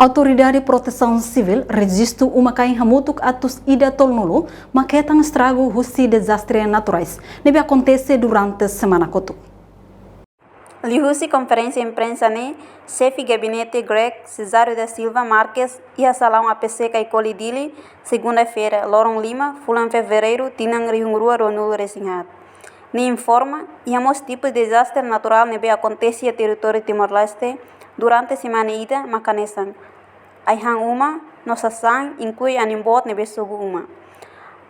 Autoridade de Proteção Civil registrou uma caim hamutuk atus ida tolnulu, maquetang estrago husi desastres naturais. Nebe acontece durante a semana kotu. Lihusi conferência imprensa ne, chefe gabinete Greg Cesário da Silva Marques e a salão APC Caicoli Dili, segunda-feira, Lorong Lima, fulan fevereiro, tinang rihungrua ronul resinhat. Ni informa, iamos tipo de desastre natural nebe acontece a território Timor-Leste durante a semana ida makanesan. Aihang uma, nossa sang inclui animbot nebe sobu uma.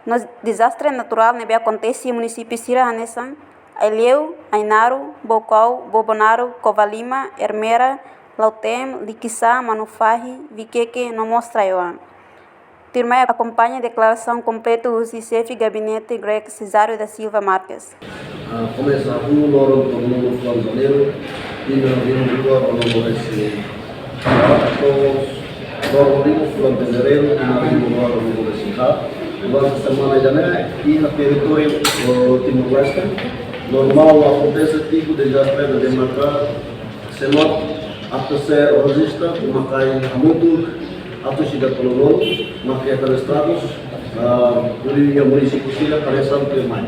No desastre natural nebe acontece no município Sira Hanesan, Aileu, Ainaru, Bocau, Bobonaro, Covalima, Hermera, Lautem, Liquissá, Manufahi, Viqueque, não mostra eu. Turma acompanha a declaração completa do chefe gabinete Greg Cesário da Silva Marques. Começa a lorong tolong Fulan Janeiro e no lugar onde esse lorong lima Fulan Janeiro e no lugar onde esse durante a semana de janeiro e no território Timor-Leste normal acontece tipo de desastre de demarcar semot atau ser registra memakai hamutu atau sudah pelorong memakai terestatus dari yang município Sira Karesan ke Mai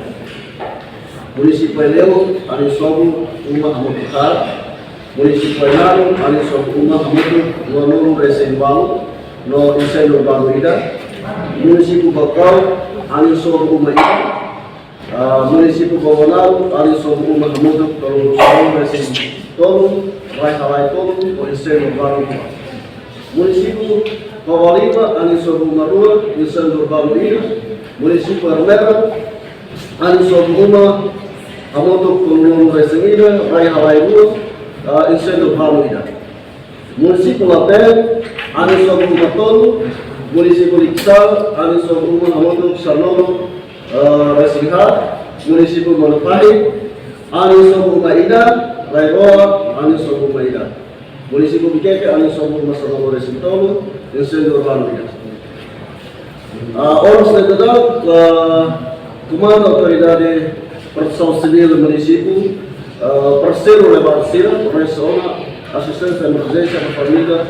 município Eleu ada sobu uma hamutukar município Enaru ada sobu uma hamutu dua nuru resenbal no incêndio urbano ida município Bacau ada sobu uma ida município Bobonaro ada sobu uma hamutu kalau sobu resen tolu rai tolu o incêndio urbano município Covalima ada sobu uma rua incêndio urbano ida município Hermera ada sobu uma hamutu kalau resen ida rai rua incêndio urbano ida município Lautem ada sobu uma tolu município Liquissá ada sobu uma hamutu Sanono Resinhat, município Manufahi, ada sobu Maida, Rairoa, ada sobu Maida, município Viqueque, ada sobu Masanono Resintolo, incêndio urbano ida. Orang setelah Comando Autoridade Proteção Civil do município, parceiro levar Sira, Resona, assistência de emergência da família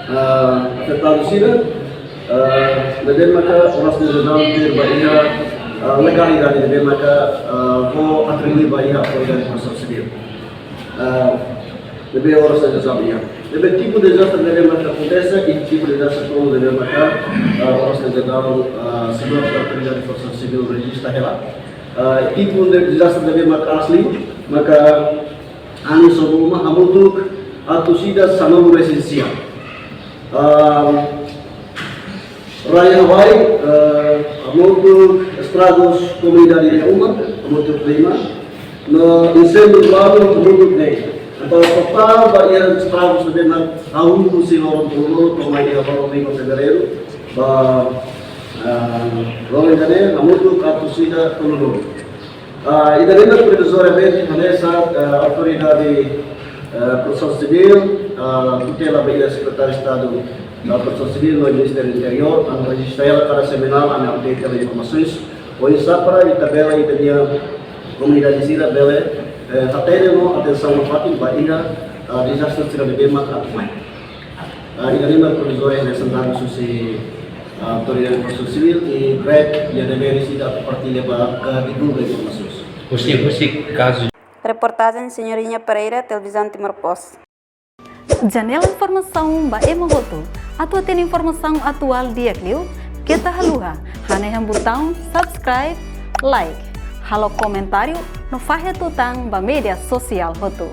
afetada Sira. Neden maka oras nizam ter bahia legalidade neden maka ho atribui bahia autoridade proteção civil. Lebih oras nizam ia. Lebih tipo de desastre neden maka acontece e tipo de desastre todo neden maka oras nizam sebab autoridade proteção civil registra ela. Tipo de desastre neden maka asli maka ani sebelum hamutuk atau sida sama esensial. Raya Hawaii, hamutuk estragos comunidade umat, hamutuk lima, no incêndio urbano, hamutuk nei. Então, total bahia estragos dengan tahun kusi lorong tulu, tomai dia baru minggu fevereiro, lorong jane hamutuk atau sida tulu. Idalinda previsoriamente nessa autoridade proteção civil, tutela bahia secretário de Estado da Proteção Civil no Ministério do Interior, a registrar cada semanal a update das informações. Hoje para a tabela e a comunidade Sira bela até no atenção no fato bahia desastre será bem mais atual. Ini lima provisória representando susi autoridade Proteção Civil e Greg yang deve sida partilha para divulgar informações. Pusik caso. Reportagem Senhorinha Pereira, Televisão Timor-Post. Janela informação ba emogoto atau tem informação atual dia kliu kita haluha hane botão subscribe like halo comentário no fahe tutang ba media sosial hotu.